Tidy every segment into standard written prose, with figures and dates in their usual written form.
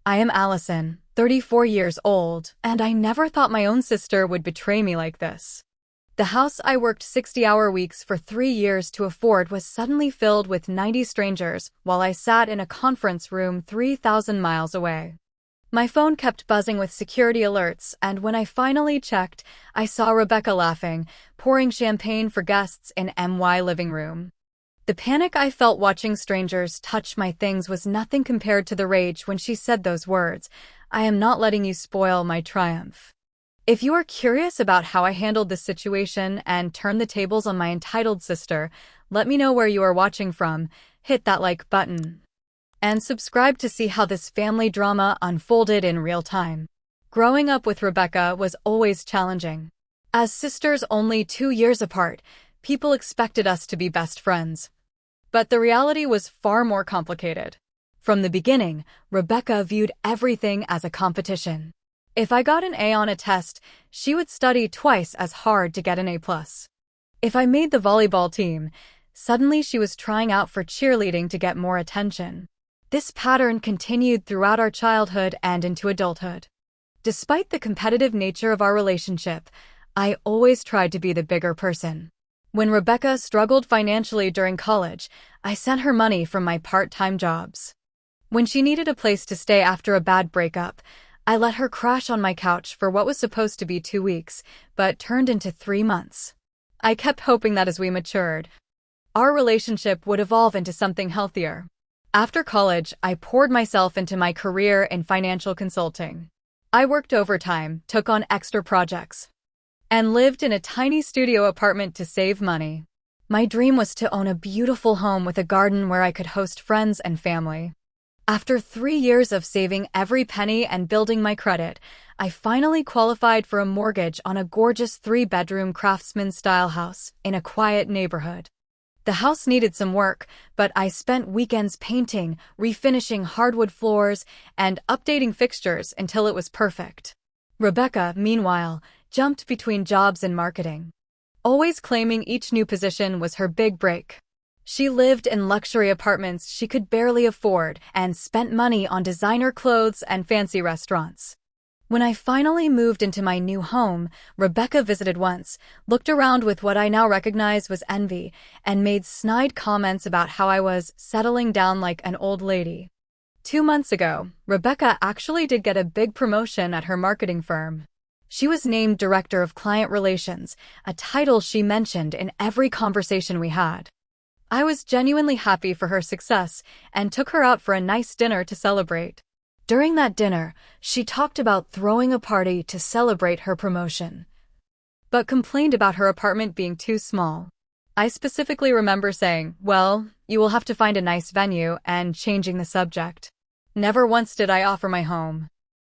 I am Allison, 34 years old, and I never thought my own sister would betray me like this. The house I worked 60-hour weeks for 3 years to afford was suddenly filled with 90 strangers while I sat in a conference room 3,000 miles away. My phone kept buzzing with security alerts, and when I finally checked, I saw Rebecca laughing, pouring champagne for guests in my living room. The panic I felt watching strangers touch my things was nothing compared to the rage when she said those words. I am not letting you spoil my triumph. If you are curious about how I handled this situation and turned the tables on my entitled sister, let me know where you are watching from, hit that like button, and subscribe to see how this family drama unfolded in real time. Growing up with Rebecca was always challenging. As sisters only 2 years apart, people expected us to be best friends. But the reality was far more complicated. From the beginning, Rebecca viewed everything as a competition. If I got an A on a test, she would study twice as hard to get an A+. If I made the volleyball team, suddenly she was trying out for cheerleading to get more attention. This pattern continued throughout our childhood and into adulthood. Despite the competitive nature of our relationship, I always tried to be the bigger person. When Rebecca struggled financially during college, I sent her money from my part-time jobs. When she needed a place to stay after a bad breakup, I let her crash on my couch for what was supposed to be 2 weeks, but turned into 3 months. I kept hoping that as we matured, our relationship would evolve into something healthier. After college, I poured myself into my career in financial consulting. I worked overtime, took on extra projects, and lived in a tiny studio apartment to save money. My dream was to own a beautiful home with a garden where I could host friends and family. After 3 years of saving every penny and building my credit, I finally qualified for a mortgage on a gorgeous 3-bedroom craftsman-style house in a quiet neighborhood. The house needed some work, but I spent weekends painting, refinishing hardwood floors, and updating fixtures until it was perfect. Rebecca, meanwhile, jumped between jobs and marketing, always claiming each new position was her big break. She lived in luxury apartments she could barely afford and spent money on designer clothes and fancy restaurants. When I finally moved into my new home, Rebecca visited once, looked around with what I now recognize was envy, and made snide comments about how I was settling down like an old lady. 2 months ago, Rebecca actually did get a big promotion at her marketing firm. She was named Director of Client Relations, a title she mentioned in every conversation we had. I was genuinely happy for her success and took her out for a nice dinner to celebrate. During that dinner, she talked about throwing a party to celebrate her promotion, but complained about her apartment being too small. I specifically remember saying, "Well, you will have to find a nice venue," and changing the subject. Never once did I offer my home.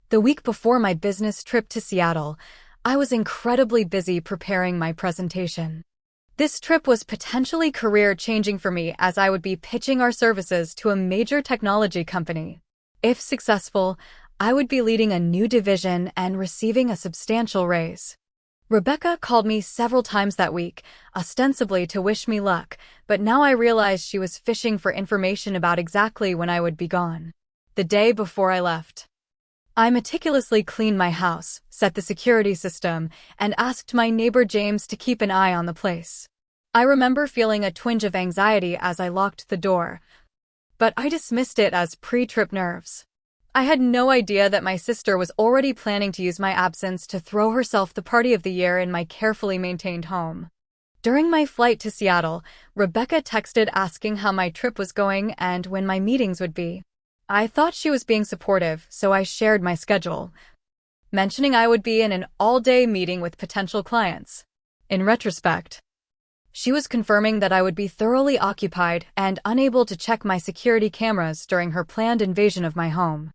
The week before my business trip to Seattle, I was incredibly busy preparing my presentation. This trip was potentially career-changing for me as I would be pitching our services to a major technology company. If successful, I would be leading a new division and receiving a substantial raise. Rebecca called me several times that week, ostensibly to wish me luck, but now I realized she was fishing for information about exactly when I would be gone. The day before I left, I meticulously cleaned my house, set the security system, and asked my neighbor James to keep an eye on the place. I remember feeling a twinge of anxiety as I locked the door, but I dismissed it as pre-trip nerves. I had no idea that my sister was already planning to use my absence to throw herself the party of the year in my carefully maintained home. During my flight to Seattle, Rebecca texted asking how my trip was going and when my meetings would be. I thought she was being supportive, so I shared my schedule, mentioning I would be in an all-day meeting with potential clients. In retrospect, she was confirming that I would be thoroughly occupied and unable to check my security cameras during her planned invasion of my home.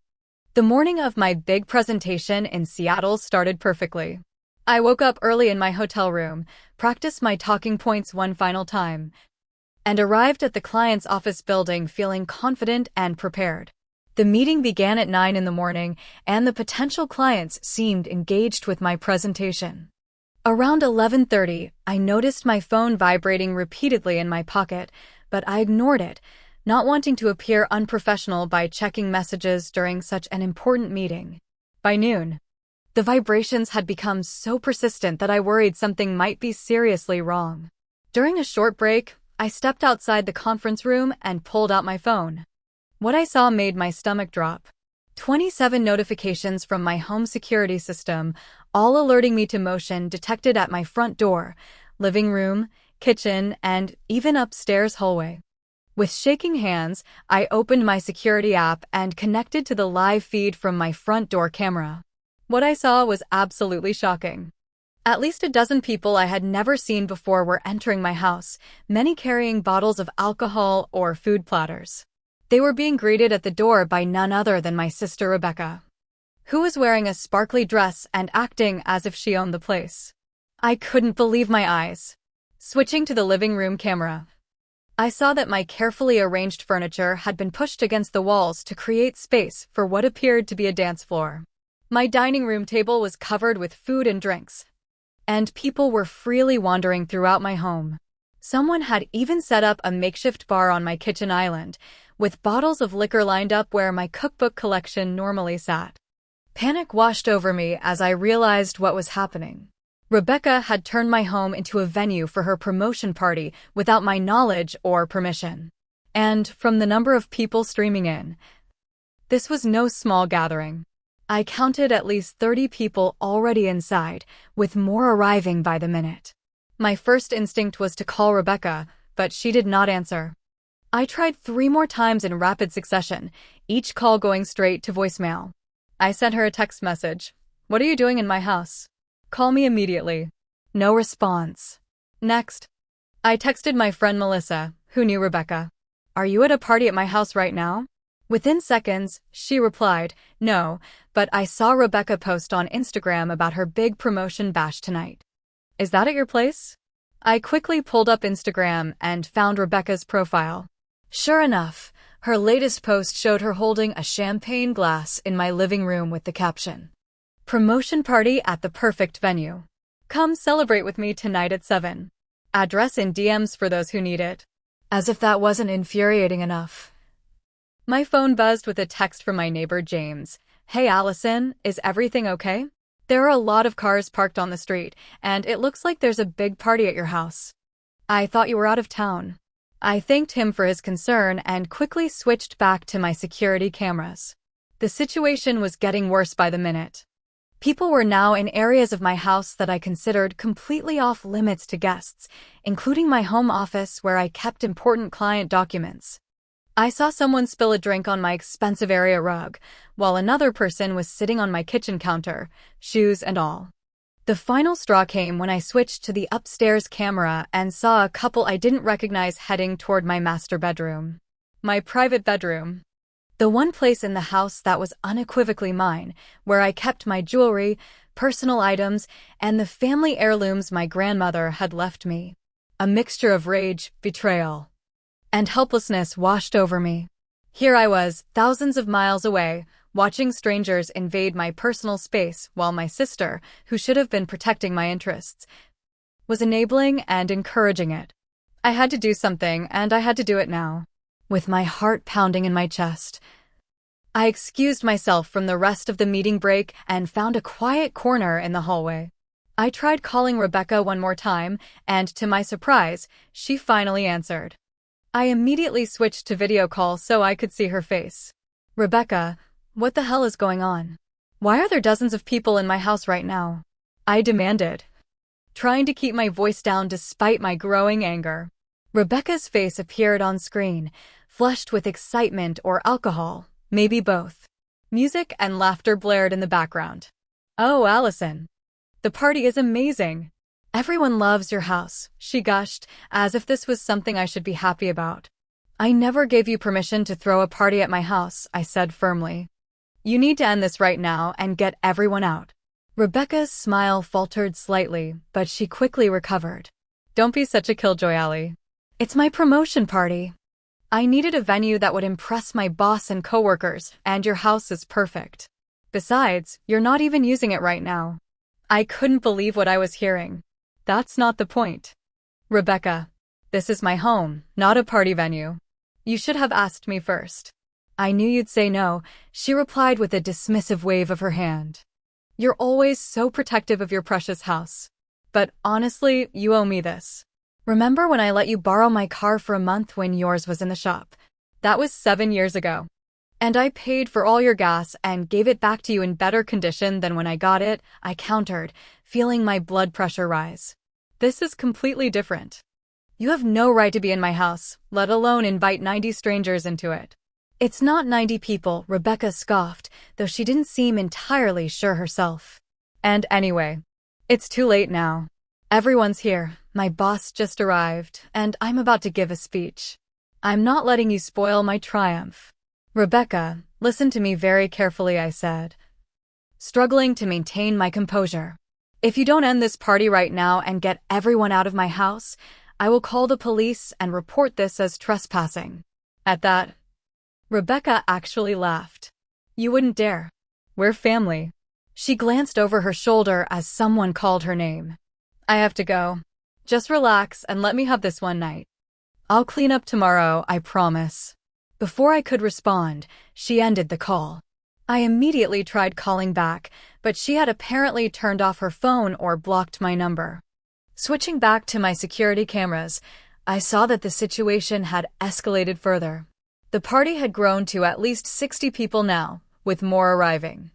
The morning of my big presentation in Seattle started perfectly. I woke up early in my hotel room, practiced my talking points one final time, and arrived at the client's office building feeling confident and prepared. The meeting began at 9 in the morning, and the potential clients seemed engaged with my presentation. Around 11:30, I noticed my phone vibrating repeatedly in my pocket, but I ignored it, not wanting to appear unprofessional by checking messages during such an important meeting. By noon, the vibrations had become so persistent that I worried something might be seriously wrong. During a short break, I stepped outside the conference room and pulled out my phone. What I saw made my stomach drop. 27 notifications from my home security system, all alerting me to motion detected at my front door, living room, kitchen, and even upstairs hallway. With shaking hands, I opened my security app and connected to the live feed from my front door camera. What I saw was absolutely shocking. At least a dozen people I had never seen before were entering my house, many carrying bottles of alcohol or food platters. They were being greeted at the door by none other than my sister Rebecca, who was wearing a sparkly dress and acting as if she owned the place. I couldn't believe my eyes. Switching to the living room camera, I saw that my carefully arranged furniture had been pushed against the walls to create space for what appeared to be a dance floor. My dining room table was covered with food and drinks, and people were freely wandering throughout my home. Someone had even set up a makeshift bar on my kitchen island, with bottles of liquor lined up where my cookbook collection normally sat. Panic washed over me as I realized what was happening. Rebecca had turned my home into a venue for her promotion party without my knowledge or permission. And from the number of people streaming in, this was no small gathering. I counted at least 30 people already inside, with more arriving by the minute. My first instinct was to call Rebecca, but she did not answer. I tried 3 more times in rapid succession, each call going straight to voicemail. I sent her a text message. "What are you doing in my house? Call me immediately." No response. Next, I texted my friend Melissa, who knew Rebecca. "Are you at a party at my house right now?" Within seconds, she replied, "No, but I saw Rebecca post on Instagram about her big promotion bash tonight. Is that at your place?" I quickly pulled up Instagram and found Rebecca's profile. Sure enough, her latest post showed her holding a champagne glass in my living room with the caption, "Promotion party at the perfect venue. Come celebrate with me tonight at 7. Address in DMs for those who need it." As if that wasn't infuriating enough, my phone buzzed with a text from my neighbor James. "Hey Allison, is everything okay? There are a lot of cars parked on the street, and it looks like there's a big party at your house. I thought you were out of town." I thanked him for his concern and quickly switched back to my security cameras. The situation was getting worse by the minute. People were now in areas of my house that I considered completely off limits to guests, including my home office where I kept important client documents. I saw someone spill a drink on my expensive area rug, while another person was sitting on my kitchen counter, shoes and all. The final straw came when I switched to the upstairs camera and saw a couple I didn't recognize heading toward my master bedroom. My private bedroom. The one place in the house that was unequivocally mine, where I kept my jewelry, personal items, and the family heirlooms my grandmother had left me. A mixture of rage, betrayal, and helplessness washed over me. Here I was, thousands of miles away, watching strangers invade my personal space while my sister, who should have been protecting my interests, was enabling and encouraging it. I had to do something, and I had to do it now. With my heart pounding in my chest, I excused myself from the rest of the meeting break and found a quiet corner in the hallway. I tried calling Rebecca one more time, and to my surprise, she finally answered. I immediately switched to video call so I could see her face. "Rebecca, what the hell is going on? Why are there dozens of people in my house right now?" I demanded, trying to keep my voice down despite my growing anger. Rebecca's face appeared on screen, flushed with excitement or alcohol, maybe both. Music and laughter blared in the background. "Oh, Allison, the party is amazing. Everyone loves your house," she gushed, as if this was something I should be happy about. "I never gave you permission to throw a party at my house," I said firmly. "You need to end this right now and get everyone out." Rebecca's smile faltered slightly, but she quickly recovered. "Don't be such a killjoy, Allie. It's my promotion party. I needed a venue that would impress my boss and coworkers, and your house is perfect. Besides, you're not even using it right now." I couldn't believe what I was hearing. "That's not the point, Rebecca. This is my home, not a party venue. You should have asked me first. I knew you'd say no, she replied with a dismissive wave of her hand. You're always so protective of your precious house. But honestly, you owe me this. Remember when I let you borrow my car for a month when yours was in the shop? That was 7 years ago. And I paid for all your gas and gave it back to you in better condition than when I got it, I countered, feeling my blood pressure rise. This is completely different. You have no right to be in my house, let alone invite 90 strangers into it. It's not 90 people, Rebecca scoffed, though she didn't seem entirely sure herself. And anyway, it's too late now. Everyone's here, my boss just arrived, and I'm about to give a speech. I'm not letting you spoil my triumph. Rebecca, listen to me very carefully, I said, struggling to maintain my composure. If you don't end this party right now and get everyone out of my house, I will call the police and report this as trespassing. At that, Rebecca actually laughed. You wouldn't dare. We're family. She glanced over her shoulder as someone called her name. I have to go. Just relax and let me have this one night. I'll clean up tomorrow, I promise. Before I could respond, she ended the call. I immediately tried calling back, but she had apparently turned off her phone or blocked my number. Switching back to my security cameras, I saw that the situation had escalated further. The party had grown to at least 60 people now, with more arriving.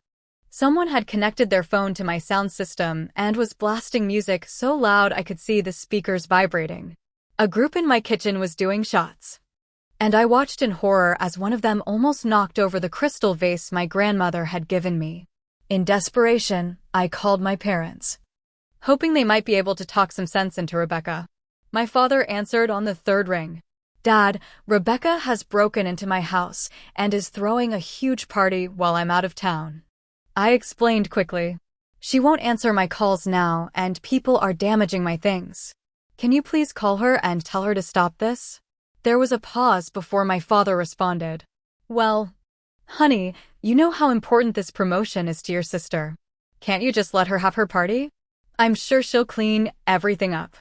Someone had connected their phone to my sound system and was blasting music so loud I could see the speakers vibrating. A group in my kitchen was doing shots. And I watched in horror as one of them almost knocked over the crystal vase my grandmother had given me. In desperation, I called my parents, hoping they might be able to talk some sense into Rebecca. My father answered on the third ring. Dad, Rebecca has broken into my house and is throwing a huge party while I'm out of town. I explained quickly. She won't answer my calls now and people are damaging my things. Can you please call her and tell her to stop this? There was a pause before my father responded. Well, honey, you know how important this promotion is to your sister. Can't you just let her have her party? I'm sure she'll clean everything up.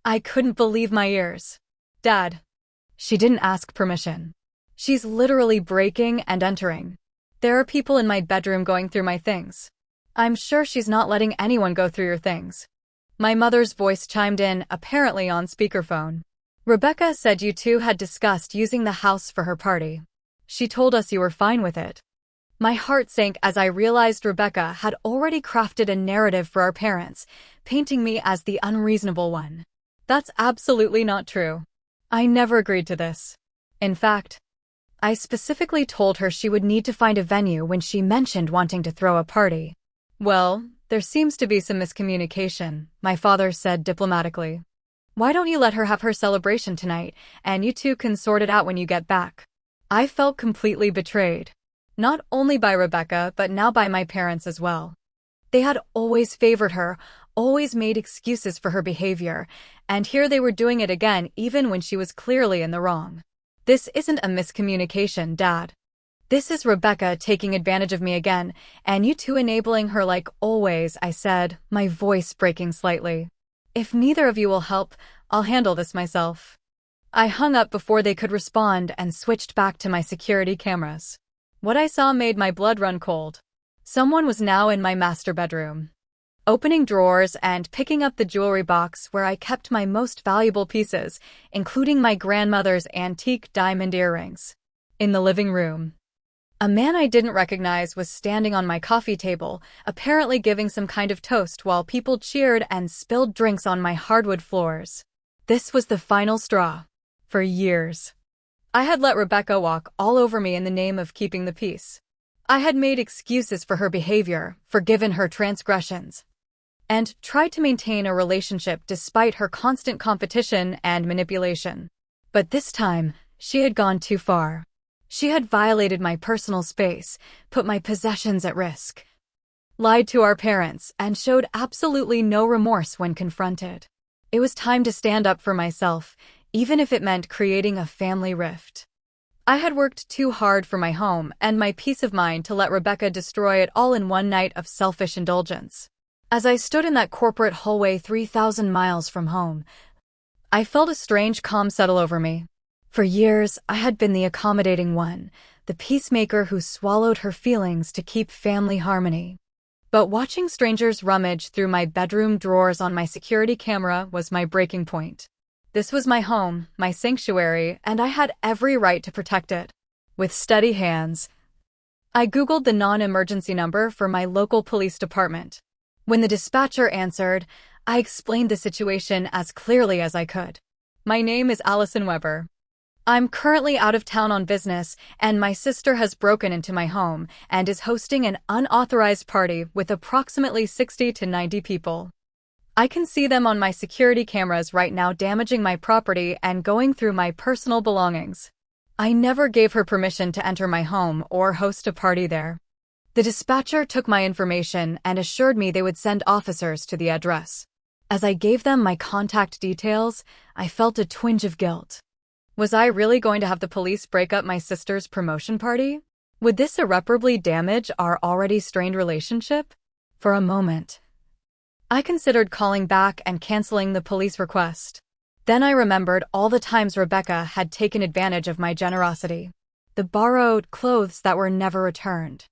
I couldn't believe my ears. Dad. She didn't ask permission. She's literally breaking and entering. There are people in my bedroom going through my things. I'm sure she's not letting anyone go through your things. My mother's voice chimed in, apparently on speakerphone. Rebecca said you two had discussed using the house for her party. She told us you were fine with it. My heart sank as I realized Rebecca had already crafted a narrative for our parents, painting me as the unreasonable one. That's absolutely not true. I never agreed to this. In fact, I specifically told her she would need to find a venue when she mentioned wanting to throw a party. Well, there seems to be some miscommunication, my father said diplomatically. Why don't you let her have her celebration tonight, and you two can sort it out when you get back? I felt completely betrayed. Not only by Rebecca, but now by my parents as well. They had always favored her, always made excuses for her behavior, and here they were doing it again even when she was clearly in the wrong. This isn't a miscommunication, Dad. This is Rebecca taking advantage of me again, and you two enabling her like always, I said, my voice breaking slightly. If neither of you will help, I'll handle this myself. I hung up before they could respond and switched back to my security cameras. What I saw made my blood run cold. Someone was now in my master bedroom, opening drawers and picking up the jewelry box where I kept my most valuable pieces, including my grandmother's antique diamond earrings. In the living room, a man I didn't recognize was standing on my coffee table, apparently giving some kind of toast while people cheered and spilled drinks on my hardwood floors. This was the final straw. For years, I had let Rebecca walk all over me in the name of keeping the peace. I had made excuses for her behavior, forgiven her transgressions, and tried to maintain a relationship despite her constant competition and manipulation. But this time, she had gone too far. She had violated my personal space, put my possessions at risk, lied to our parents, and showed absolutely no remorse when confronted. It was time to stand up for myself, even if it meant creating a family rift. I had worked too hard for my home and my peace of mind to let Rebecca destroy it all in one night of selfish indulgence. As I stood in that corporate hallway 3,000 miles from home, I felt a strange calm settle over me. For years, I had been the accommodating one, the peacemaker who swallowed her feelings to keep family harmony. But watching strangers rummage through my bedroom drawers on my security camera was my breaking point. This was my home, my sanctuary, and I had every right to protect it. With steady hands, I Googled the non-emergency number for my local police department. When the dispatcher answered, I explained the situation as clearly as I could. My name is Allison Weber. I'm currently out of town on business, and my sister has broken into my home and is hosting an unauthorized party with approximately 60 to 90 people. I can see them on my security cameras right now damaging my property and going through my personal belongings. I never gave her permission to enter my home or host a party there. The dispatcher took my information and assured me they would send officers to the address. As I gave them my contact details, I felt a twinge of guilt. Was I really going to have the police break up my sister's promotion party? Would this irreparably damage our already strained relationship? For a moment, I considered calling back and canceling the police request. Then I remembered all the times Rebecca had taken advantage of my generosity. The borrowed clothes that were never returned.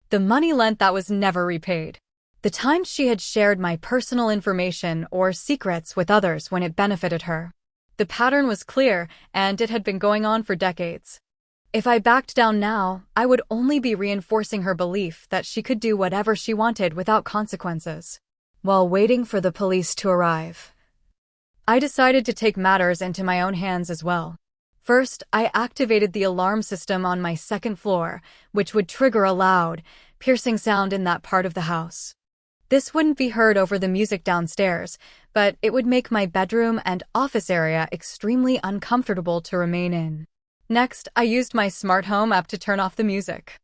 The money lent that was never repaid. The times she had shared my personal information or secrets with others when it benefited her. The pattern was clear, and it had been going on for decades. If I backed down now, I would only be reinforcing her belief that she could do whatever she wanted without consequences. While waiting for the police to arrive, I decided to take matters into my own hands as well. First, I activated the alarm system on my second floor, which would trigger a loud, piercing sound in that part of the house. This wouldn't be heard over the music downstairs, but it would make my bedroom and office area extremely uncomfortable to remain in. Next, I used my smart home app to turn off the music.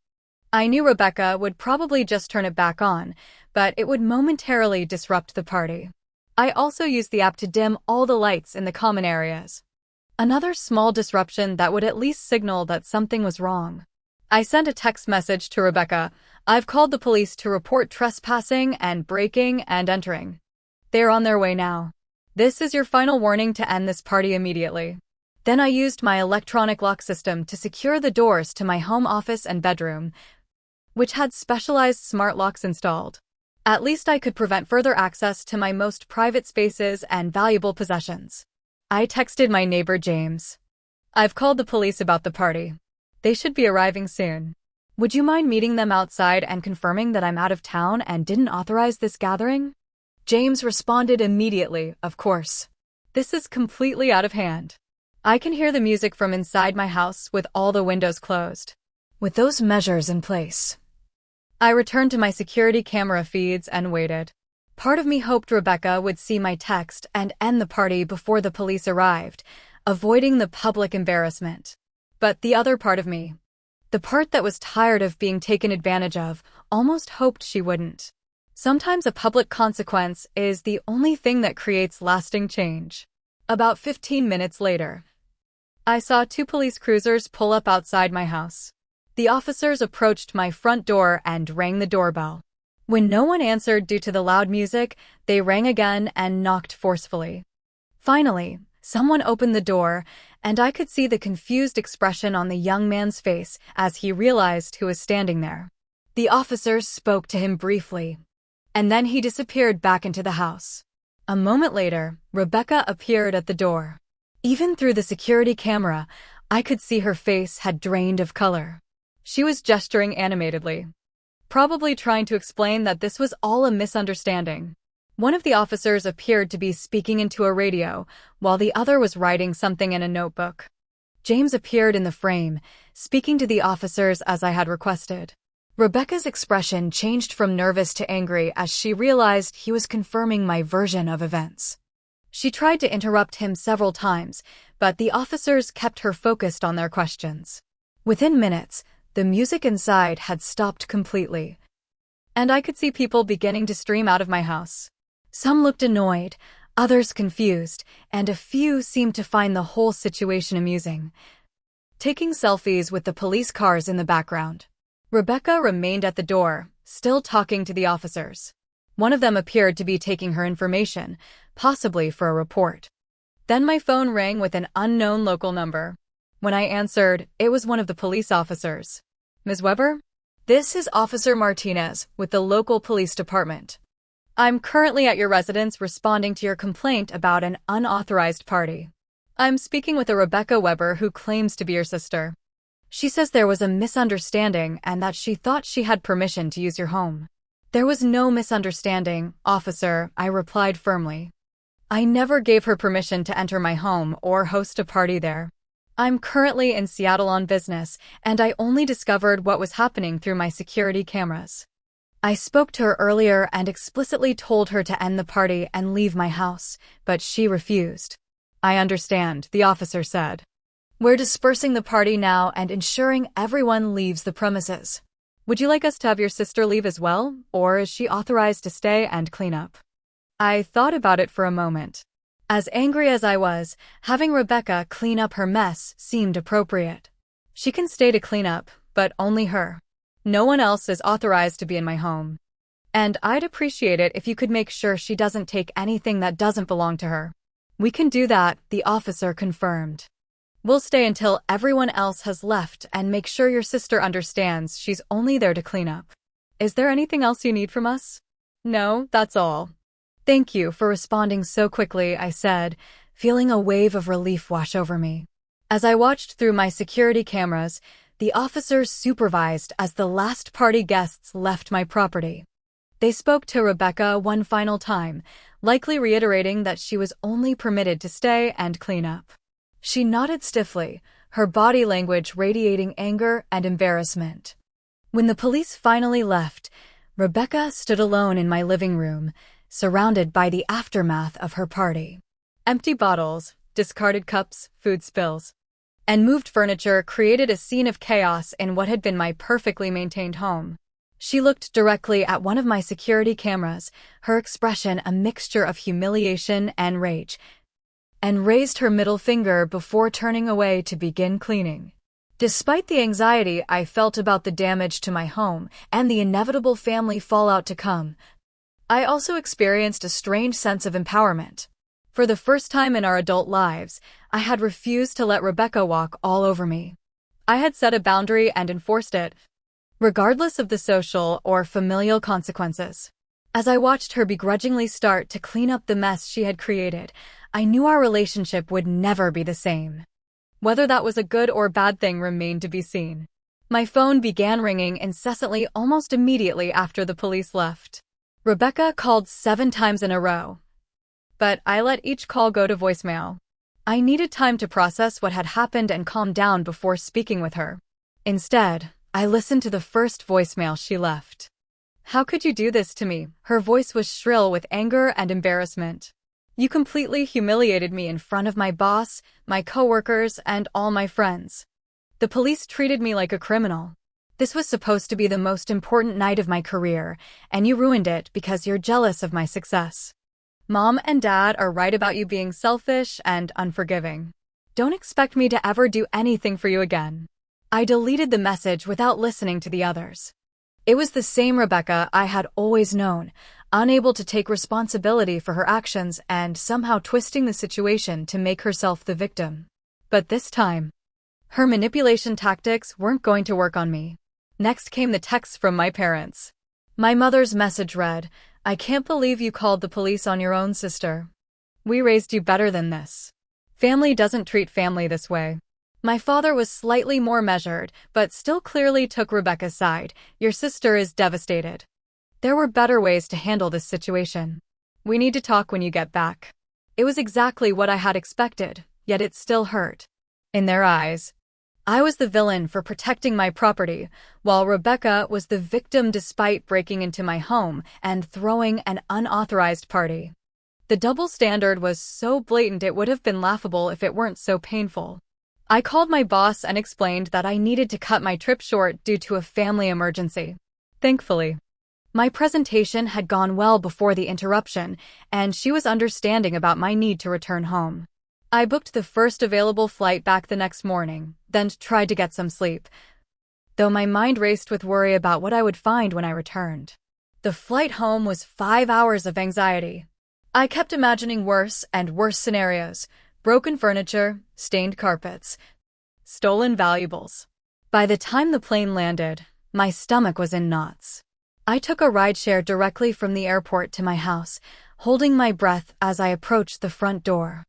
I knew Rebecca would probably just turn it back on, but it would momentarily disrupt the party. I also used the app to dim all the lights in the common areas. Another small disruption that would at least signal that something was wrong. I sent a text message to Rebecca. I've called the police to report trespassing and breaking and entering. They're on their way now. This is your final warning to end this party immediately. Then I used my electronic lock system to secure the doors to my home office and bedroom, which had specialized smart locks installed. At least I could prevent further access to my most private spaces and valuable possessions. I texted my neighbor James. I've called the police about the party. They should be arriving soon. Would you mind meeting them outside and confirming that I'm out of town and didn't authorize this gathering? James responded immediately, of course. This is completely out of hand. I can hear the music from inside my house with all the windows closed. With those measures in place, I returned to my security camera feeds and waited. Part of me hoped Rebecca would see my text and end the party before the police arrived, avoiding the public embarrassment. But the other part of me, the part that was tired of being taken advantage of, almost hoped she wouldn't. Sometimes a public consequence is the only thing that creates lasting change. About 15 minutes later, I saw 2 police cruisers pull up outside my house. The officers approached my front door and rang the doorbell. When no one answered due to the loud music, they rang again and knocked forcefully. Finally, someone opened the door, and I could see the confused expression on the young man's face as he realized who was standing there. The officers spoke to him briefly, and then he disappeared back into the house. A moment later, Rebecca appeared at the door. Even through the security camera, I could see her face had drained of color. She was gesturing animatedly, probably trying to explain that this was all a misunderstanding. One of the officers appeared to be speaking into a radio, while the other was writing something in a notebook. James appeared in the frame, speaking to the officers as I had requested. Rebecca's expression changed from nervous to angry as she realized he was confirming my version of events. She tried to interrupt him several times, but the officers kept her focused on their questions. Within minutes, the music inside had stopped completely, and I could see people beginning to stream out of my house. Some looked annoyed, others confused, and a few seemed to find the whole situation amusing, taking selfies with the police cars in the background. Rebecca remained at the door, still talking to the officers. One of them appeared to be taking her information, possibly for a report. Then my phone rang with an unknown local number. When I answered, it was one of the police officers. Ms. Weber? This is Officer Martinez with the local police department. I'm currently at your residence responding to your complaint about an unauthorized party. I'm speaking with a Rebecca Weber who claims to be your sister. She says there was a misunderstanding and that she thought she had permission to use your home. There was no misunderstanding, officer, I replied firmly. I never gave her permission to enter my home or host a party there. I'm currently in Seattle on business, and I only discovered what was happening through my security cameras. I spoke to her earlier and explicitly told her to end the party and leave my house, but she refused. I understand, the officer said. We're dispersing the party now and ensuring everyone leaves the premises. Would you like us to have your sister leave as well, or is she authorized to stay and clean up? I thought about it for a moment. As angry as I was, having Rebecca clean up her mess seemed appropriate. She can stay to clean up, but only her. No one else is authorized to be in my home. And I'd appreciate it if you could make sure she doesn't take anything that doesn't belong to her. We can do that, the officer confirmed. We'll stay until everyone else has left and make sure your sister understands she's only there to clean up. Is there anything else you need from us? No, that's all. Thank you for responding so quickly, I said, feeling a wave of relief wash over me. As I watched through my security cameras, the officers supervised as the last party guests left my property. They spoke to Rebecca one final time, likely reiterating that she was only permitted to stay and clean up. She nodded stiffly, her body language radiating anger and embarrassment. When the police finally left, Rebecca stood alone in my living room, surrounded by the aftermath of her party. Empty bottles, discarded cups, food spills, and moved furniture created a scene of chaos in what had been my perfectly maintained home. She looked directly at one of my security cameras, her expression a mixture of humiliation and rage, and raised her middle finger before turning away to begin cleaning. Despite the anxiety I felt about the damage to my home and the inevitable family fallout to come, I also experienced a strange sense of empowerment. For the first time in our adult lives, I had refused to let Rebecca walk all over me. I had set a boundary and enforced it, regardless of the social or familial consequences. As I watched her begrudgingly start to clean up the mess she had created, I knew our relationship would never be the same. Whether that was a good or bad thing remained to be seen. My phone began ringing incessantly almost immediately after the police left. Rebecca called 7 times in a row, but I let each call go to voicemail. I needed time to process what had happened and calm down before speaking with her. Instead, I listened to the first voicemail she left. How could you do this to me? Her voice was shrill with anger and embarrassment. You completely humiliated me in front of my boss, my coworkers, and all my friends. The police treated me like a criminal. This was supposed to be the most important night of my career, and you ruined it because you're jealous of my success. Mom and Dad are right about you being selfish and unforgiving. Don't expect me to ever do anything for you again. I deleted the message without listening to the others. It was the same Rebecca I had always known, unable to take responsibility for her actions and somehow twisting the situation to make herself the victim. But this time, her manipulation tactics weren't going to work on me. Next came the texts from my parents. My mother's message read, I can't believe you called the police on your own sister. We raised you better than this. Family doesn't treat family this way. My father was slightly more measured, but still clearly took Rebecca's side. Your sister is devastated. There were better ways to handle this situation. We need to talk when you get back. It was exactly what I had expected, yet it still hurt. In their eyes, I was the villain for protecting my property, while Rebecca was the victim despite breaking into my home and throwing an unauthorized party. The double standard was so blatant it would have been laughable if it weren't so painful. I called my boss and explained that I needed to cut my trip short due to a family emergency. Thankfully, my presentation had gone well before the interruption, and she was understanding about my need to return home. I booked the first available flight back the next morning, then tried to get some sleep, though my mind raced with worry about what I would find when I returned. The flight home was 5 hours of anxiety. I kept imagining worse and worse scenarios: broken furniture, stained carpets, Stolen valuables. By the time the plane landed, my stomach was in knots. I took a rideshare directly from the airport to my house, holding my breath as I approached the front door.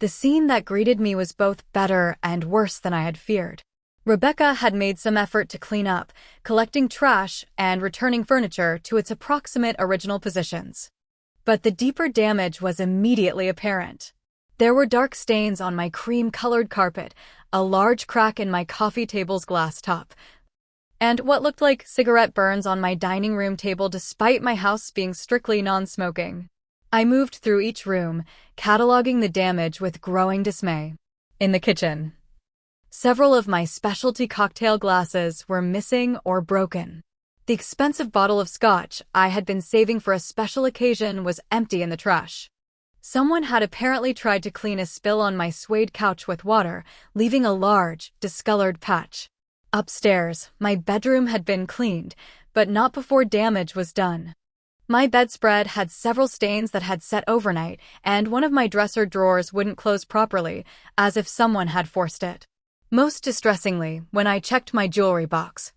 The scene that greeted me was both better and worse than I had feared. Rebecca had made some effort to clean up, collecting trash and returning furniture to its approximate original positions. But the deeper damage was immediately apparent. There were dark stains on my cream-colored carpet, a large crack in my coffee table's glass top, and what looked like cigarette burns on my dining room table despite my house being strictly non-smoking. I moved through each room, cataloging the damage with growing dismay. In the kitchen, several of my specialty cocktail glasses were missing or broken. The expensive bottle of scotch I had been saving for a special occasion was empty in the trash. Someone had apparently tried to clean a spill on my suede couch with water, leaving a large, discolored patch. Upstairs, my bedroom had been cleaned, but not before damage was done. My bedspread had several stains that had set overnight, and one of my dresser drawers wouldn't close properly, as if someone had forced it. Most distressingly, when I checked my jewelry box,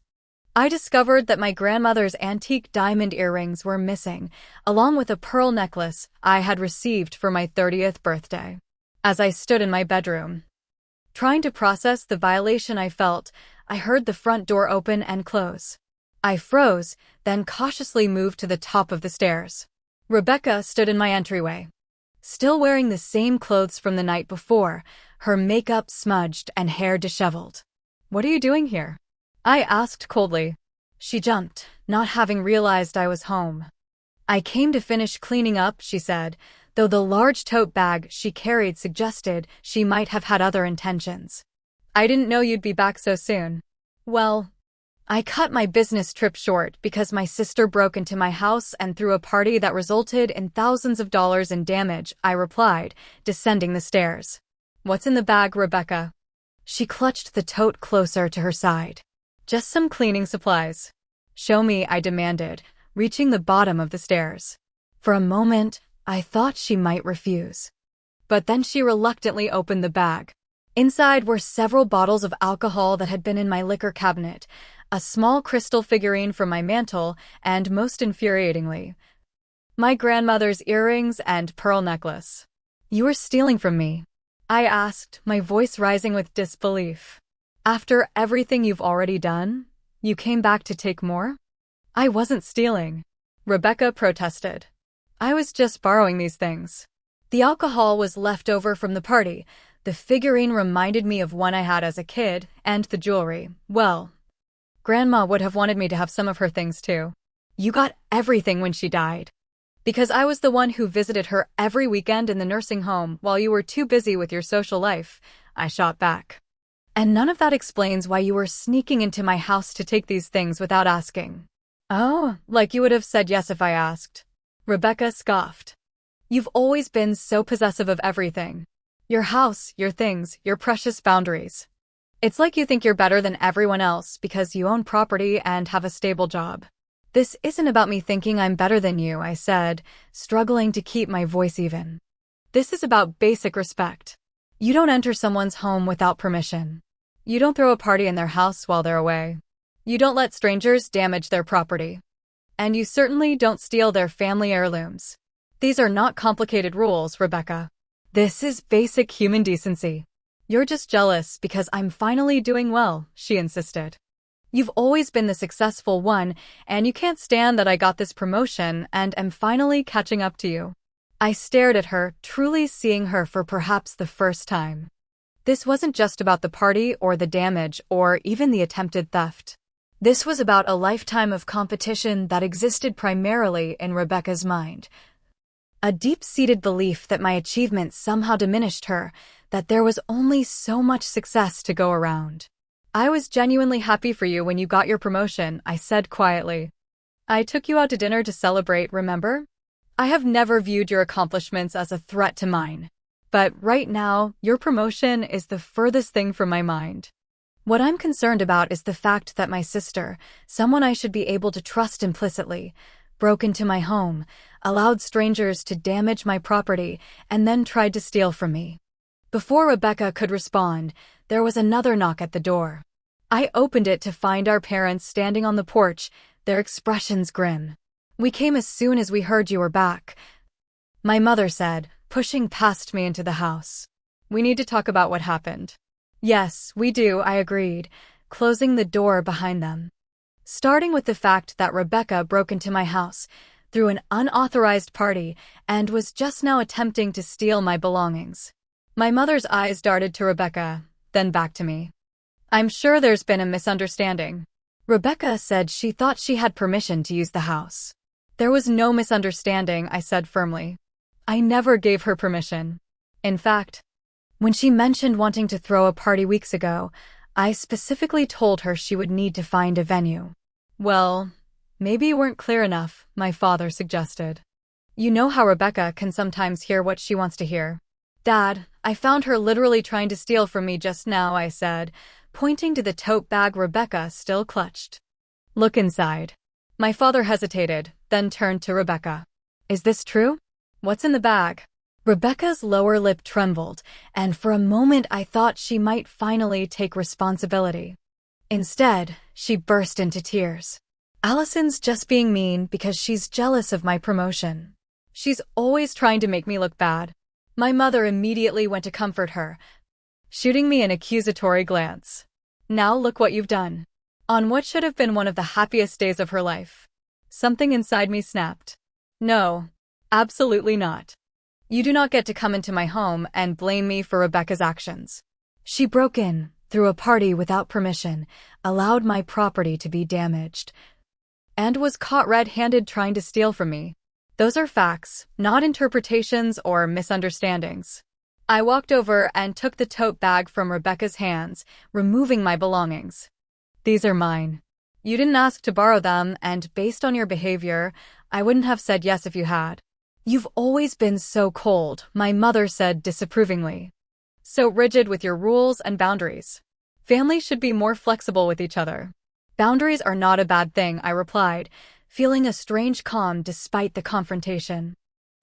I discovered that my grandmother's antique diamond earrings were missing, along with a pearl necklace I had received for my 30th birthday. As I stood in my bedroom, trying to process the violation I felt, I heard the front door open and close. I froze, then cautiously moved to the top of the stairs. Rebecca stood in my entryway, still wearing the same clothes from the night before, her makeup smudged and hair disheveled. "What are you doing here?" I asked coldly. She jumped, not having realized I was home. "I came to finish cleaning up," she said, though the large tote bag she carried suggested she might have had other intentions. "I didn't know you'd be back so soon." "Well, I cut my business trip short because my sister broke into my house and threw a party that resulted in thousands of dollars in damage," I replied, descending the stairs. "What's in the bag, Rebecca?" She clutched the tote closer to her side. "Just some cleaning supplies." "Show me," I demanded, reaching the bottom of the stairs. For a moment, I thought she might refuse. But then she reluctantly opened the bag. Inside were several bottles of alcohol that had been in my liquor cabinet, a small crystal figurine from my mantle, and most infuriatingly, my grandmother's earrings and pearl necklace. "You are stealing from me?" I asked, my voice rising with disbelief. "After everything you've already done, you came back to take more?" "I wasn't stealing," Rebecca protested. "I was just borrowing these things. The alcohol was left over from the party, the figurine reminded me of one I had as a kid, and the jewelry, well, Grandma would have wanted me to have some of her things too." "You got everything when she died." "Because I was the one who visited her every weekend in the nursing home while you were too busy with your social life," I shot back. "And none of that explains why you were sneaking into my house to take these things without asking." "Oh, like you would have said yes if I asked," Rebecca scoffed. "You've always been so possessive of everything. Your house, your things, your precious boundaries. It's like you think you're better than everyone else because you own property and have a stable job." "This isn't about me thinking I'm better than you," I said, struggling to keep my voice even. "This is about basic respect. You don't enter someone's home without permission. You don't throw a party in their house while they're away. You don't let strangers damage their property. And you certainly don't steal their family heirlooms. These are not complicated rules, Rebecca. This is basic human decency." "You're just jealous because I'm finally doing well," she insisted. "You've always been the successful one, and you can't stand that I got this promotion and am finally catching up to you." I stared at her, truly seeing her for perhaps the first time. This wasn't just about the party or the damage or even the attempted theft. This was about a lifetime of competition that existed primarily in Rebecca's mind. A deep-seated belief that my achievements somehow diminished her, that there was only so much success to go around. "I was genuinely happy for you when you got your promotion," I said quietly. "I took you out to dinner to celebrate, remember? I have never viewed your accomplishments as a threat to mine. But right now, your promotion is the furthest thing from my mind. What I'm concerned about is the fact that my sister, someone I should be able to trust implicitly, broke into my home, allowed strangers to damage my property, and then tried to steal from me." Before Rebecca could respond, there was another knock at the door. I opened it to find our parents standing on the porch, their expressions grim. "We came as soon as we heard you were back," my mother said, pushing past me into the house. "We need to talk about what happened." "Yes, we do," I agreed, closing the door behind them. Starting with the fact that Rebecca broke into my house through an unauthorized party and was just now attempting to steal my belongings. My mother's eyes darted to Rebecca, then back to me. "I'm sure there's been a misunderstanding." Rebecca said she thought she had permission to use the house. "There was no misunderstanding," I said firmly. "I never gave her permission. In fact, when she mentioned wanting to throw a party weeks ago, I specifically told her she would need to find a venue." "Well, maybe you weren't clear enough," my father suggested. "You know how Rebecca can sometimes hear what she wants to hear." "Dad, I found her literally trying to steal from me just now," I said, pointing to the tote bag Rebecca still clutched. "Look inside." My father hesitated, then turned to Rebecca. "Is this true? What's in the bag?" Rebecca's lower lip trembled, and for a moment I thought she might finally take responsibility. Instead, she burst into tears. "Allison's just being mean because she's jealous of my promotion. She's always trying to make me look bad." My mother immediately went to comfort her, shooting me an accusatory glance. "Now look what you've done." On what should have been one of the happiest days of her life, something inside me snapped. "No, absolutely not. You do not get to come into my home and blame me for Rebecca's actions. She broke in, threw a party without permission, allowed my property to be damaged, and was caught red-handed trying to steal from me. Those are facts, not interpretations or misunderstandings." I walked over and took the tote bag from Rebecca's hands, removing my belongings. "These are mine. You didn't ask to borrow them, and based on your behavior, I wouldn't have said yes if you had." "You've always been so cold," my mother said disapprovingly. "So rigid with your rules and boundaries. Families should be more flexible with each other." "Boundaries are not a bad thing," I replied, feeling a strange calm despite the confrontation.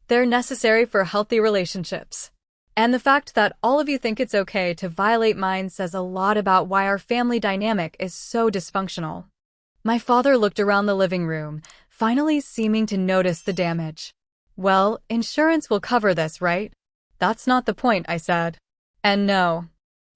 "They're necessary for healthy relationships. And the fact that all of you think it's okay to violate mine says a lot about why our family dynamic is so dysfunctional." My father looked around the living room, finally seeming to notice the damage. "Well, insurance will cover this, right?" "That's not the point," I said. "And no,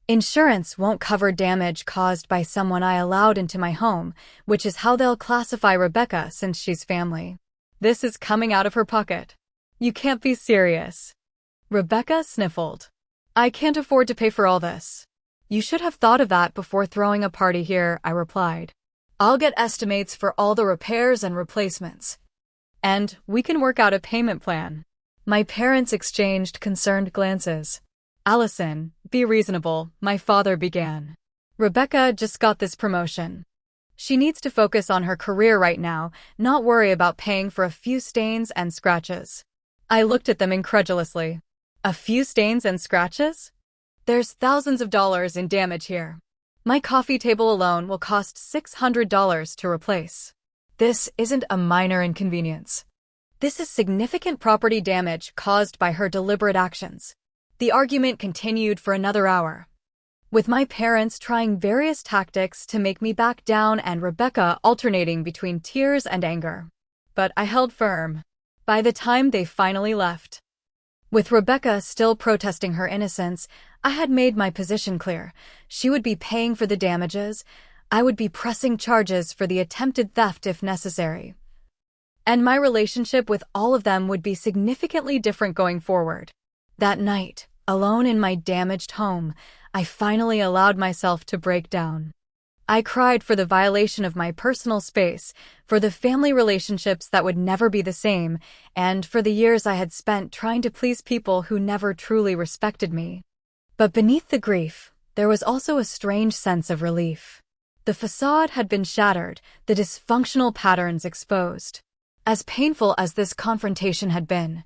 insurance won't cover damage caused by someone I allowed into my home, which is how they'll classify Rebecca since she's family." "This is coming out of her pocket. You can't be serious." Rebecca sniffled. "I can't afford to pay for all this." "You should have thought of that before throwing a party here," I replied. "I'll get estimates for all the repairs and replacements, and we can work out a payment plan." My parents exchanged concerned glances. "Allison, be reasonable," my father began. "Rebecca just got this promotion. She needs to focus on her career right now, not worry about paying for a few stains and scratches." I looked at them incredulously. "A few stains and scratches? There's thousands of dollars in damage here. My coffee table alone will cost $600 to replace. This isn't a minor inconvenience. This is significant property damage caused by her deliberate actions." The argument continued for another hour, with my parents trying various tactics to make me back down and Rebecca alternating between tears and anger. But I held firm. By the time they finally left, with Rebecca still protesting her innocence, I had made my position clear. She would be paying for the damages. I would be pressing charges for the attempted theft if necessary. And my relationship with all of them would be significantly different going forward. That night, alone in my damaged home, I finally allowed myself to break down. I cried for the violation of my personal space, for the family relationships that would never be the same, and for the years I had spent trying to please people who never truly respected me. But beneath the grief, there was also a strange sense of relief. The facade had been shattered, the dysfunctional patterns exposed. As painful as this confrontation had been,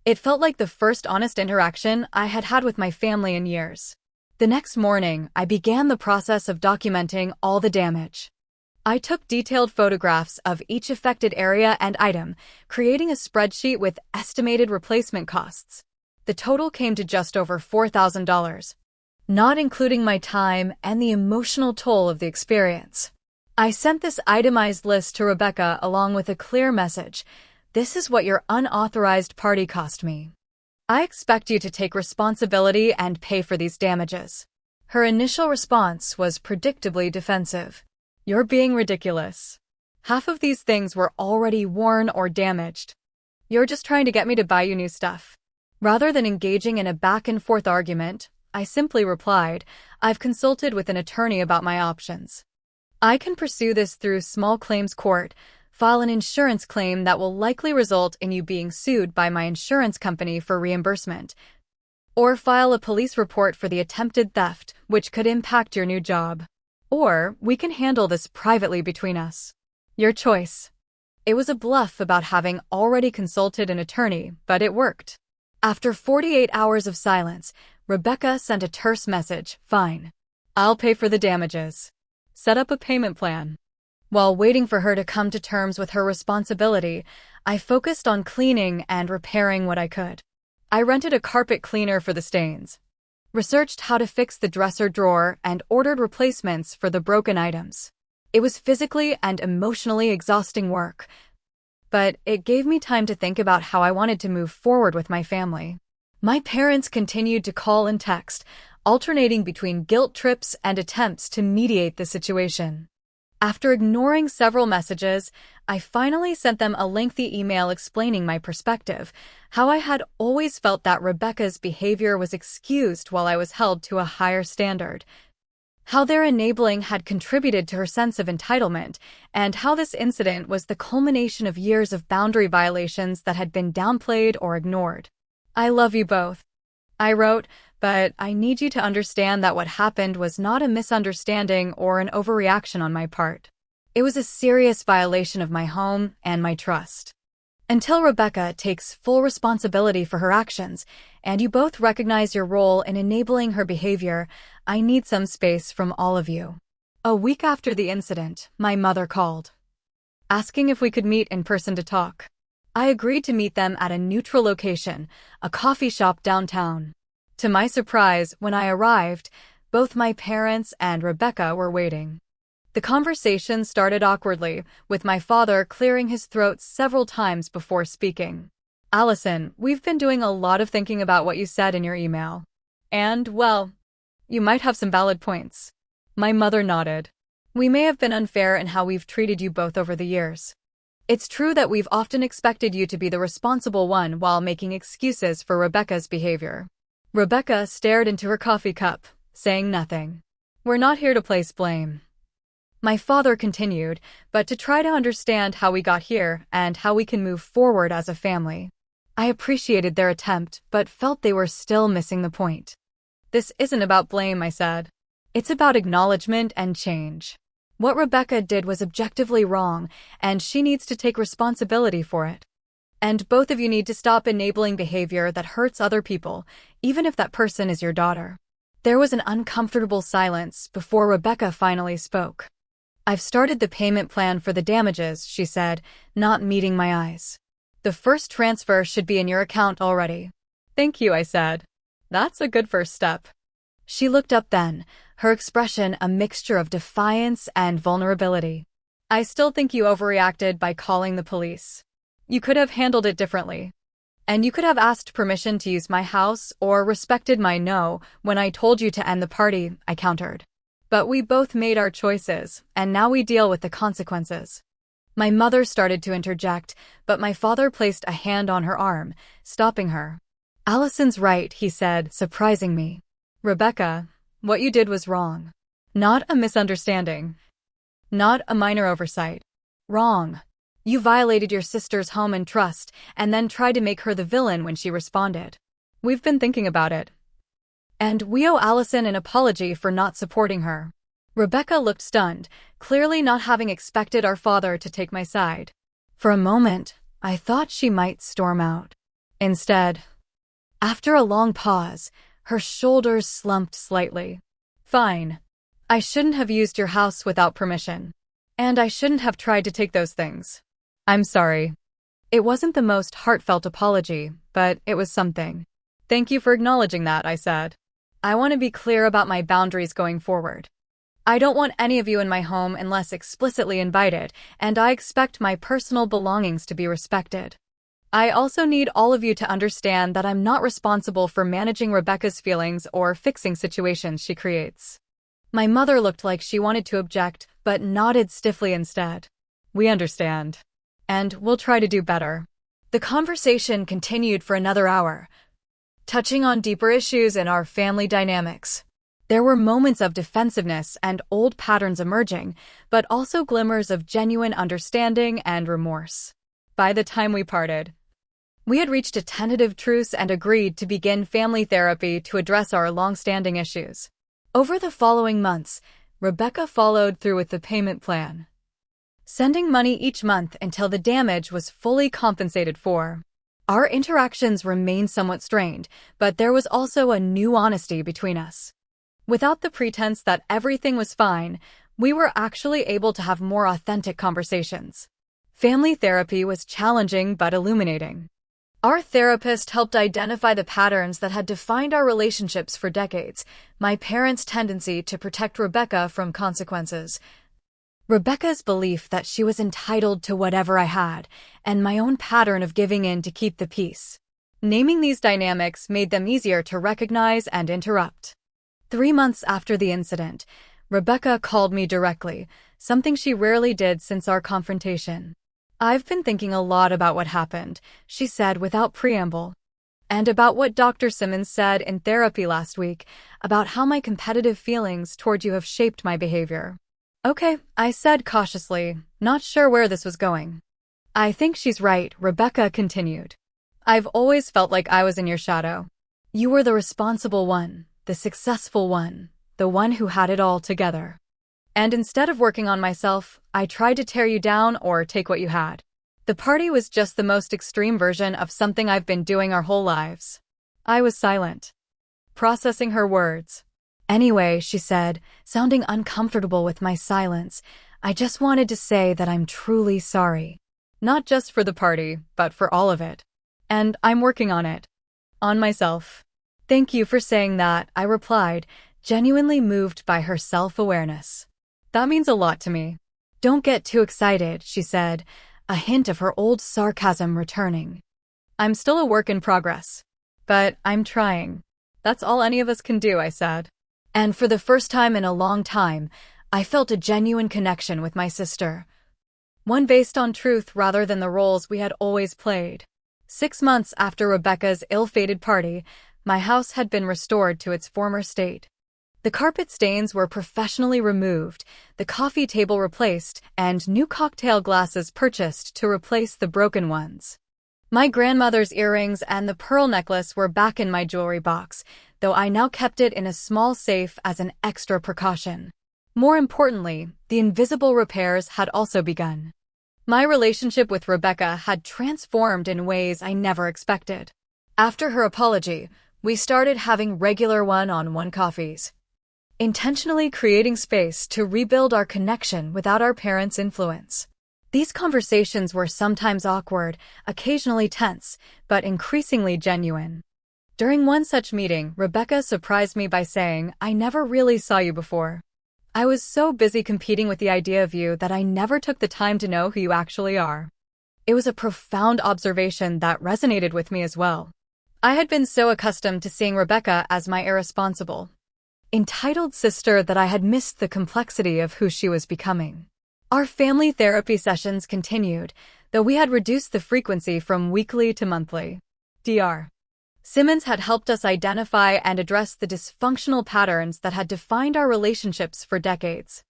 it felt like the first honest interaction I had had with my family in years. The next morning, I began the process of documenting all the damage. I took detailed photographs of each affected area and item, creating a spreadsheet with estimated replacement costs. The total came to just over $4,000. not including my time and the emotional toll of the experience. I sent this itemized list to Rebecca along with a clear message. This is what your unauthorized party cost me. I expect you to take responsibility and pay for these damages. Her initial response was predictably defensive. You're being ridiculous. Half of these things were already worn or damaged. You're just trying to get me to buy you new stuff. Rather than engaging in a back-and-forth argument, I simply replied, I've consulted with an attorney about my options. I can pursue this through small claims court, file an insurance claim that will likely result in you being sued by my insurance company for reimbursement, or file a police report for the attempted theft, which could impact your new job. Or we can handle this privately between us. Your choice. It was a bluff about having already consulted an attorney, but it worked. After 48 hours of silence, Rebecca sent a terse message, fine. I'll pay for the damages. Set up a payment plan. While waiting for her to come to terms with her responsibility, I focused on cleaning and repairing what I could. I rented a carpet cleaner for the stains, researched how to fix the dresser drawer, and ordered replacements for the broken items. It was physically and emotionally exhausting work, but it gave me time to think about how I wanted to move forward with my family. My parents continued to call and text, alternating between guilt trips and attempts to mediate the situation. After ignoring several messages, I finally sent them a lengthy email explaining my perspective, how I had always felt that Rebecca's behavior was excused while I was held to a higher standard, how their enabling had contributed to her sense of entitlement, and how this incident was the culmination of years of boundary violations that had been downplayed or ignored. I love you both, I wrote, but I need you to understand that what happened was not a misunderstanding or an overreaction on my part. It was a serious violation of my home and my trust. Until Rebecca takes full responsibility for her actions, and you both recognize your role in enabling her behavior, I need some space from all of you. A week after the incident, my mother called, asking if we could meet in person to talk. I agreed to meet them at a neutral location, a coffee shop downtown. To my surprise, when I arrived, both my parents and Rebecca were waiting. The conversation started awkwardly, with my father clearing his throat several times before speaking. Allison, we've been doing a lot of thinking about what you said in your email. And, well, you might have some valid points. My mother nodded. We may have been unfair in how we've treated you both over the years. It's true that we've often expected you to be the responsible one while making excuses for Rebecca's behavior. Rebecca stared into her coffee cup, saying nothing. We're not here to place blame. My father continued, but to try to understand how we got here and how we can move forward as a family. I appreciated their attempt, but felt they were still missing the point. This isn't about blame, I said. It's about acknowledgement and change. What Rebecca did was objectively wrong, and she needs to take responsibility for it. And both of you need to stop enabling behavior that hurts other people, even if that person is your daughter. There was an uncomfortable silence before Rebecca finally spoke. I've started the payment plan for the damages, she said, not meeting my eyes. The first transfer should be in your account already. Thank you, I said. That's a good first step. She looked up then, her expression a mixture of defiance and vulnerability. I still think you overreacted by calling the police. You could have handled it differently. And you could have asked permission to use my house or respected my no when I told you to end the party, I countered. But we both made our choices, and now we deal with the consequences. My mother started to interject, but my father placed a hand on her arm, stopping her. Allison's right, he said, surprising me. Rebecca, what you did was wrong. Not a misunderstanding. Not a minor oversight. Wrong. You violated your sister's home and trust, and then tried to make her the villain when she responded. We've been thinking about it. And we owe Allison an apology for not supporting her. Rebecca looked stunned, clearly not having expected our father to take my side. For a moment, I thought she might storm out. Instead, after a long pause, her shoulders slumped slightly. Fine. I shouldn't have used your house without permission. And I shouldn't have tried to take those things. I'm sorry. It wasn't the most heartfelt apology, but it was something. Thank you for acknowledging that, I said. I want to be clear about my boundaries going forward. I don't want any of you in my home unless explicitly invited, and I expect my personal belongings to be respected. I also need all of you to understand that I'm not responsible for managing Rebecca's feelings or fixing situations she creates. My mother looked like she wanted to object, but nodded stiffly instead. We understand. And we'll try to do better. The conversation continued for another hour, touching on deeper issues in our family dynamics. There were moments of defensiveness and old patterns emerging, but also glimmers of genuine understanding and remorse. By the time we parted, we had reached a tentative truce and agreed to begin family therapy to address our long-standing issues. Over the following months, Rebecca followed through with the payment plan, sending money each month until the damage was fully compensated for. Our interactions remained somewhat strained, but there was also a new honesty between us. Without the pretense that everything was fine, we were actually able to have more authentic conversations. Family therapy was challenging but illuminating. Our therapist helped identify the patterns that had defined our relationships for decades: my parents' tendency to protect Rebecca from consequences, Rebecca's belief that she was entitled to whatever I had, and my own pattern of giving in to keep the peace. Naming these dynamics made them easier to recognize and interrupt. 3 months after the incident, Rebecca called me directly, something she rarely did since our confrontation. "I've been thinking a lot about what happened," she said without preamble, "and about what Dr. Simmons said in therapy last week, about how my competitive feelings toward you have shaped my behavior." "Okay," I said cautiously, not sure where this was going. "I think she's right," Rebecca continued. "I've always felt like I was in your shadow. You were the responsible one, the successful one, the one who had it all together. And instead of working on myself, I tried to tear you down or take what you had. The party was just the most extreme version of something I've been doing our whole lives." I was silent, processing her words. "Anyway," she said, sounding uncomfortable with my silence, "I just wanted to say that I'm truly sorry. Not just for the party, but for all of it. And I'm working on it. On myself." "Thank you for saying that," I replied, genuinely moved by her self-awareness. "That means a lot to me." "Don't get too excited," she said, a hint of her old sarcasm returning. "I'm still a work in progress. But I'm trying. That's all any of us can do," I said. And for the first time in a long time, I felt a genuine connection with my sister. One based on truth rather than the roles we had always played. 6 months after Rebecca's ill-fated party, my house had been restored to its former state. The carpet stains were professionally removed, the coffee table replaced, and new cocktail glasses purchased to replace the broken ones. My grandmother's earrings and the pearl necklace were back in my jewelry box, though I now kept it in a small safe as an extra precaution. More importantly, the invisible repairs had also begun. My relationship with Rebecca had transformed in ways I never expected. After her apology, we started having regular one-on-one coffees, intentionally creating space to rebuild our connection without our parents' influence. These conversations were sometimes awkward, occasionally tense, but increasingly genuine. During one such meeting, Rebecca surprised me by saying, "I never really saw you before. I was so busy competing with the idea of you that I never took the time to know who you actually are." It was a profound observation that resonated with me as well. I had been so accustomed to seeing Rebecca as my irresponsible, entitled sister that I had missed the complexity of who she was becoming. Our family therapy sessions continued, though we had reduced the frequency from weekly to monthly. Dr. Simmons had helped us identify and address the dysfunctional patterns that had defined our relationships for decades.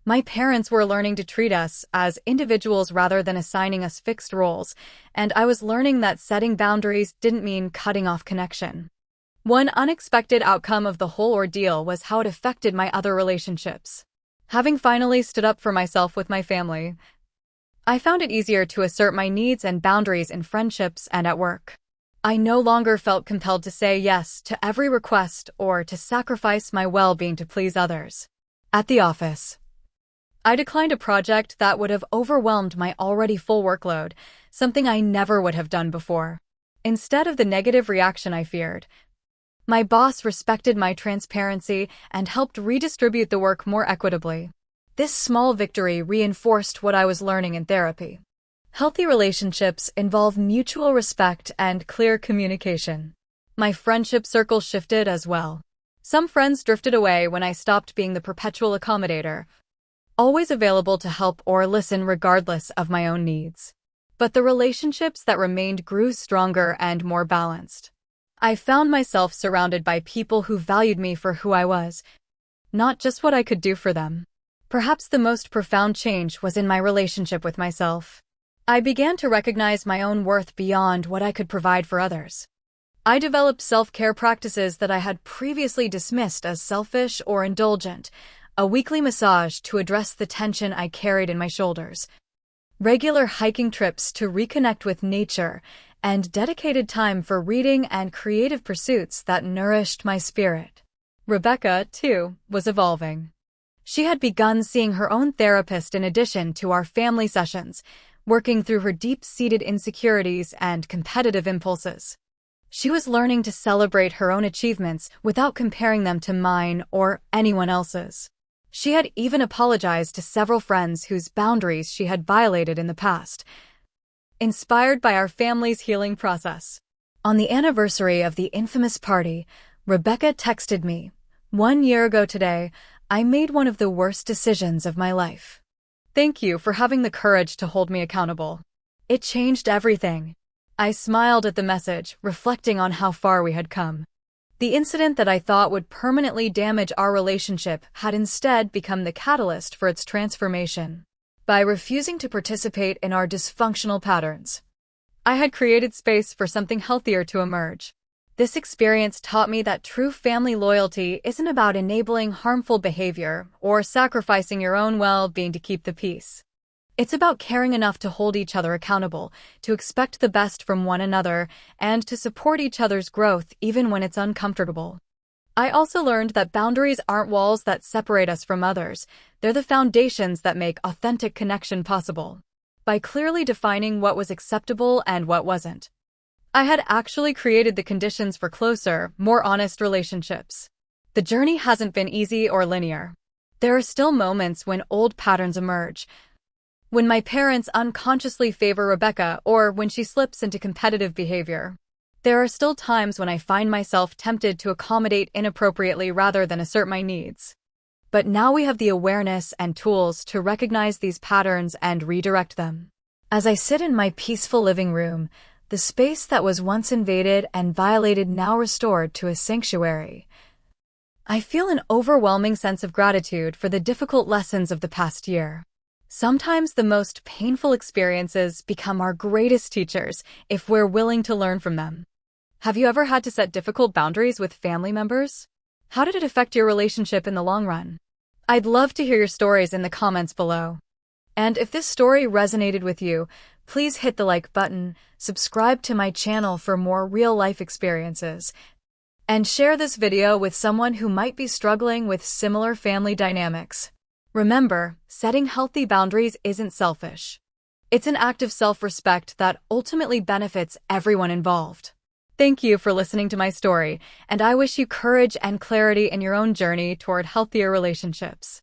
My parents were learning to treat us as individuals rather than assigning us fixed roles, and I was learning that setting boundaries didn't mean cutting off connection. One unexpected outcome of the whole ordeal was how it affected my other relationships. Having finally stood up for myself with my family, I found it easier to assert my needs and boundaries in friendships and at work. I no longer felt compelled to say yes to every request or to sacrifice my well-being to please others. At the office, I declined a project that would have overwhelmed my already full workload, something I never would have done before. Instead of the negative reaction I feared, My boss respected my transparency and helped redistribute the work more equitably. This small victory reinforced what I was learning in therapy. Healthy relationships involve mutual respect and clear communication. My friendship circle shifted as well. Some friends drifted away when I stopped being the perpetual accommodator, always available to help or listen regardless of my own needs. But the relationships that remained grew stronger and more balanced. I found myself surrounded by people who valued me for who I was, not just what I could do for them. Perhaps the most profound change was in my relationship with myself. I began to recognize my own worth beyond what I could provide for others. I developed self-care practices that I had previously dismissed as selfish or indulgent, a weekly massage to address the tension I carried in my shoulders, regular hiking trips to reconnect with nature, and dedicated time for reading and creative pursuits that nourished my spirit. Rebecca, too, was evolving. She had begun seeing her own therapist in addition to our family sessions, working through her deep-seated insecurities and competitive impulses. She was learning to celebrate her own achievements without comparing them to mine or anyone else's. She had even apologized to several friends whose boundaries she had violated in the past, inspired by our family's healing process. On the anniversary of the infamous party, Rebecca texted me, "1 year ago today, I made one of the worst decisions of my life. Thank you for having the courage to hold me accountable. It changed everything." I smiled at the message, reflecting on how far we had come. The incident that I thought would permanently damage our relationship had instead become the catalyst for its transformation. By refusing to participate in our dysfunctional patterns, I had created space for something healthier to emerge. This experience taught me that true family loyalty isn't about enabling harmful behavior or sacrificing your own well-being to keep the peace. It's about caring enough to hold each other accountable, to expect the best from one another, and to support each other's growth even when it's uncomfortable. I also learned that boundaries aren't walls that separate us from others, they're the foundations that make authentic connection possible. By clearly defining what was acceptable and what wasn't, I had actually created the conditions for closer, more honest relationships. The journey hasn't been easy or linear. There are still moments when old patterns emerge, when my parents unconsciously favor Rebecca or when she slips into competitive behavior. There are still times when I find myself tempted to accommodate inappropriately rather than assert my needs. But now we have the awareness and tools to recognize these patterns and redirect them. As I sit in my peaceful living room, the space that was once invaded and violated now restored to a sanctuary, I feel an overwhelming sense of gratitude for the difficult lessons of the past year. Sometimes the most painful experiences become our greatest teachers if we're willing to learn from them. Have you ever had to set difficult boundaries with family members? How did it affect your relationship in the long run? I'd love to hear your stories in the comments below. And if this story resonated with you, please hit the like button, subscribe to my channel for more real-life experiences, and share this video with someone who might be struggling with similar family dynamics. Remember, setting healthy boundaries isn't selfish. It's an act of self-respect that ultimately benefits everyone involved. Thank you for listening to my story, and I wish you courage and clarity in your own journey toward healthier relationships.